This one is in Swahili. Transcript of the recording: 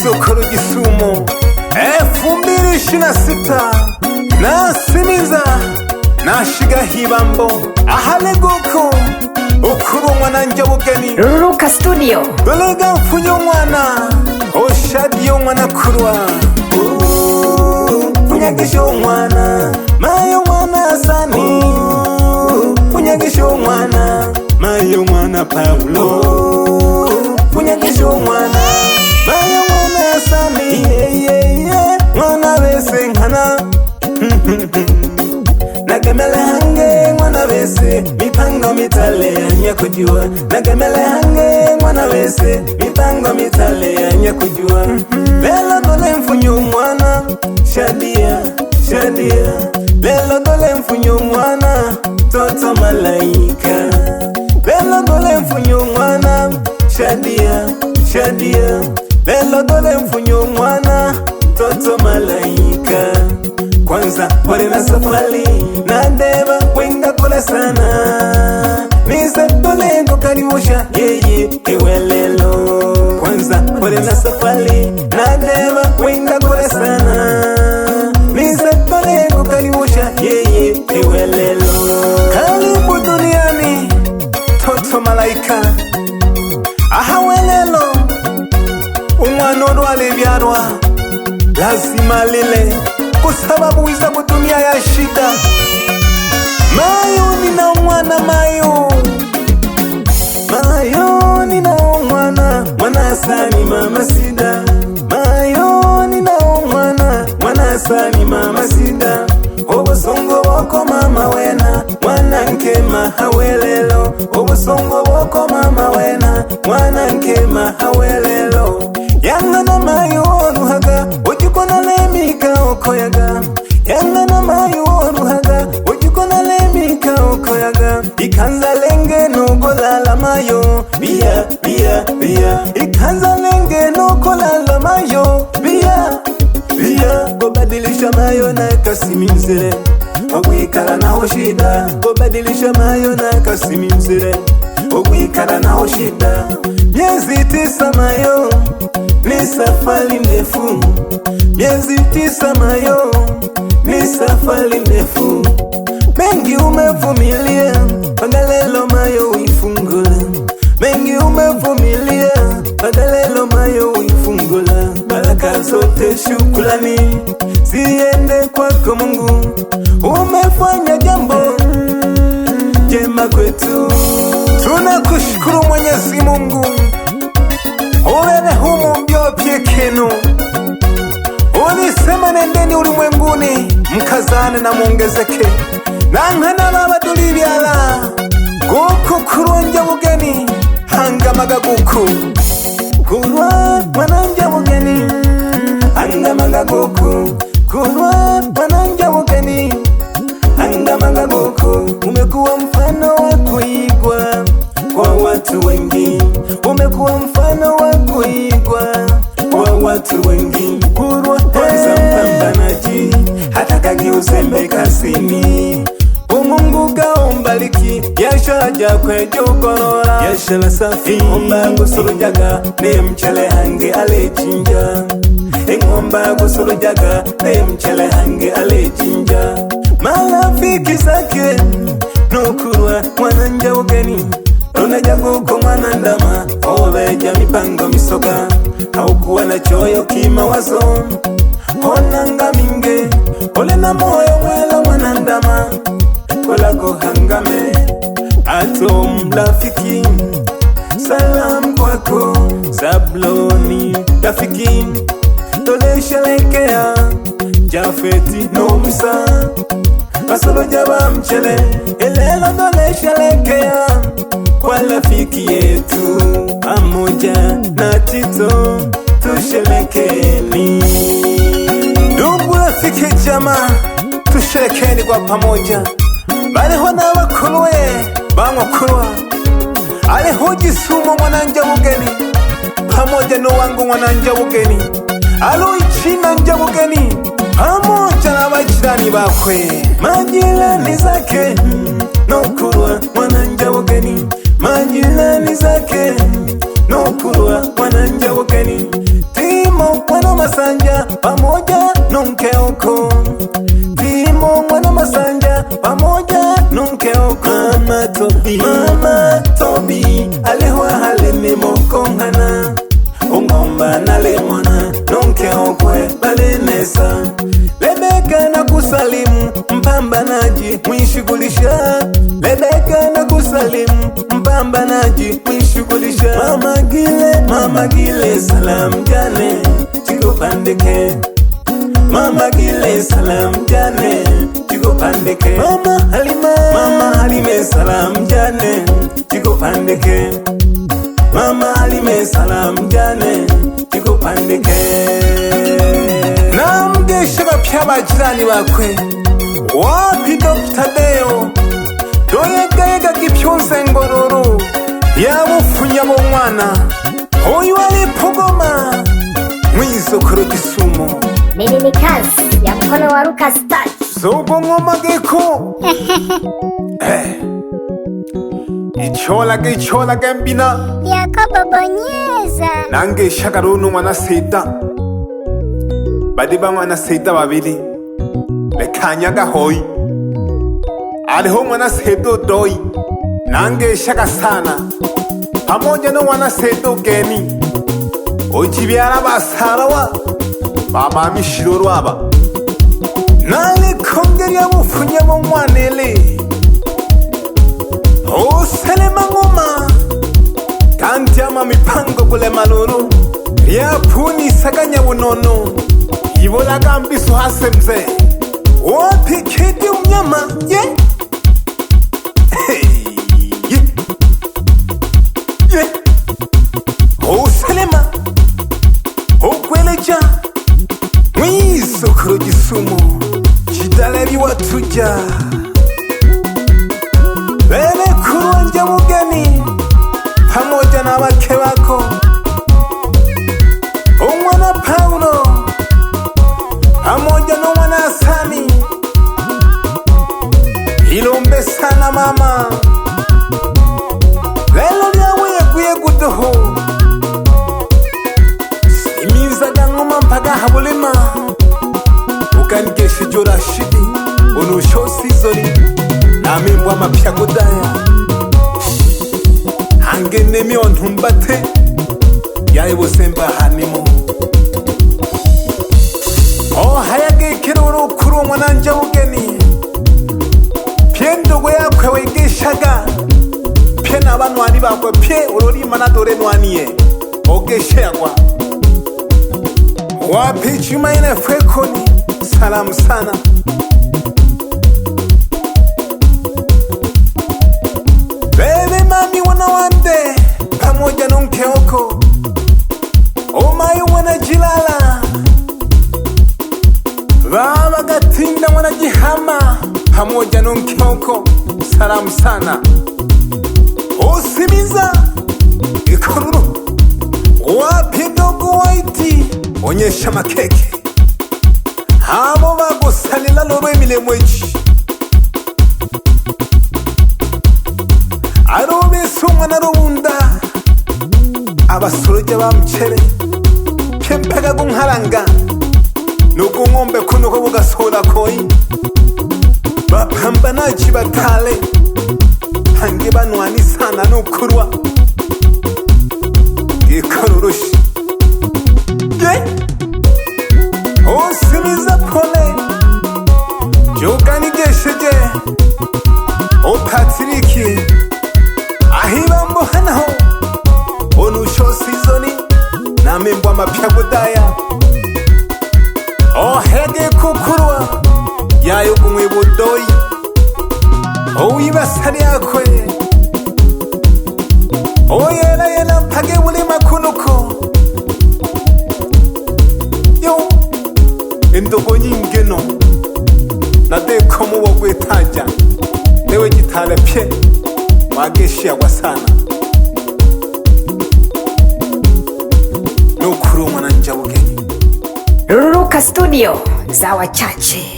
Kisokoro Gisumo 2026 nasimiza nashiga hibambo ahale guko ukuru mwana njabugeni Luka Studio dolega mfunyo mwana oshadiyo mwana kurwa unyagisho mwana mayo mwana sani unyagisho mwana mayo mwana Paulo unyagisho mwana mayo mwana sani mwana bese nkana nagemele hange mwana bese mipango mitale anya kujua nagemele hange mwana bese mipango mitale anya kujua lelo dole mfunyo mwana shadia lelo dole mfunyo mwana toto malaika lelo dole mfunyo mwana shadia lelo dole mfunyo mwana toto malaika kwanza pole na safari na ndeba wenga kola sana nise dole ngokaniosha yeye ewelelo kwanza pole na safari na ndeba wenga kola sana nise dole ngokaniosha yeye ewelelo karibu duniani toto malaika ahawelelo umwanodo alivyarwa lazima lile kwa sababu wiza kutumia ya shida mayo nina mwana mayo nina mwana sani mama sida mayo nina mwana sani mama sida obusongo wako mama wena mwana nkema hawelelo obusongo wako mama wena mwana nkema hawelelo yangana mayo nuhaga ujikona lemika okoyaga yangana mayo nuhaga ujikona lemika okoyaga ikanza lenge nogolala mayo bia ikanza lenge nogolala mayo bia gobadilisha mayo na kasimimzere ogwikara naho shida gobadilisha mayo na kasimimzere ogwikara naho shida miezi 9 mayo ni safari ndefu miezi 9 mayo ni safari ndefu mengi umevumilia pagalelo mayo uifungula mengi umevumilia pagalelo mayo uifungula baraka zote shukrani ziende kwako Mungu umefanya jambo jema kwetu tunakushukuru Mwenyezi Mungu Olele humu mbiopye kenu ulisema nendeni ulimwenguni mkazane na muongezeke nankana babadulili ala guku kurunja bugeni hangamaga guku kurwa mananja bugeni hangamaga guku kurwa mananja bugeni hangamaga guku umekuwa mfano wa kuigwa kwa watu wengi umekuwa mfano wa kuigwa kwa watu wengi kurwa kwanza mpambanaji hata kagiuzembe kasini umungu gaumbaliki yashaja kwejogorora yashala safi ngomba gusurujaga ne mchele hange alechinja ngomba gusurujaga ne mchele hange alechinja marafiki zake nukurwa mwananja ugeni unajago kwa mwana ndama oveja mipango misoga haukuwa na choyo kimawazo honanga minge ole na moyo mwela mwana ndama kolako hangame ato mlafiki salam kwako Zabloni rafiki tole shelekea Jafeti no Musa Masolo jaba mchele elelo dole shelekea kwa rafiki yetu pamoja na Tito tushelekeni ndugu rafiki jamaa tushelekeni kwa pamoja baliho n'abakurwe bamwakurwa aliho Gisumo mwananja bugeni pamoja n'uwangu mwananja bugeni alo ichina nja bugeni pamoja n'abajirani bakwe majirani zake nokurwa mwananja bugeni majirani zake nokurwa mwananja bugeni Timo jishughulishe. Mama Gile salam jane chiko pandeke. Mama Gile salam jane chiko pandeke. Mama Halime salam jane chiko pandeke. Mama Halime salam jane chiko pandeke. Namgesha bapya bajirani bakwe wapi Dr. Deo doyegayega gipyonse ngororo yabufunya bo mwana oyu ari pogoma mwisokoro gisumo. Mimi ni kazi ya mkono wa Lucas Touch. Sobo ngoma geko ichola gembina Yakobo bonyeza. nange shakaruno mwana seda badiba mwana seda babiri lekanyaga hoyi aliho mwana sedo doi nange shaka sana pamoja no mwana sedo geni ojibyara basarawa baba mishiroro aba nale kongeri abufunya bo mwanele o selema ngoma kanti ama mipango kule maloro ya puni saganya bunono ibola gambiso hasemze wapi kedi umnyama ye ye o selema o kweleja mwisokoro gisumo chidalebi watuja bene kurwanja mugeni pamoja na bake bako umwana Paulo pamoja na mwana Asani ilombe sana mama lelo lyawe yaguye gudoho imizaga ngoma mpaga habulema ukangeshe jora shidi onusho sizori namembwa mapya godaya hangenemi ontumbate yaye bosemba hanimo hayage kiruru kuru mwananja ugeni piendogo yakwe wegeshaga pie n'abantu ari bakwe pie urori manadore nwaniye ogeshagwa wapi chuma ine fekoni salamu sana bebe mami wanawande pamoja na mkeoko omayi wanajilala baba gatinda wanajihama pamoja na mkeoko salamu sana osimiza ikoruru wapi dogo waiti onyesha makeke habo bagusanila loro emilemo eki arobesa umwana rubunda abasoroja bamucere kempega gunkaranga nuko ngombe kunuko bugasola koyi bapambana chibatale hange banwani sana nukurwa gikarurushi ye osimiza pole jogani gesheje o Patrick ahibambo hanaho onusho sizoni namembwa mapya godaya ohege kukurwa yayo kumwe budoi owibasari yakwe oyela mpage buli makunuko yo endogo nyingeno nadeko mubo gwetaja ewe gitale pye wagesha wasana nukuru mwana njabugeni Ruruka Studio za wachache.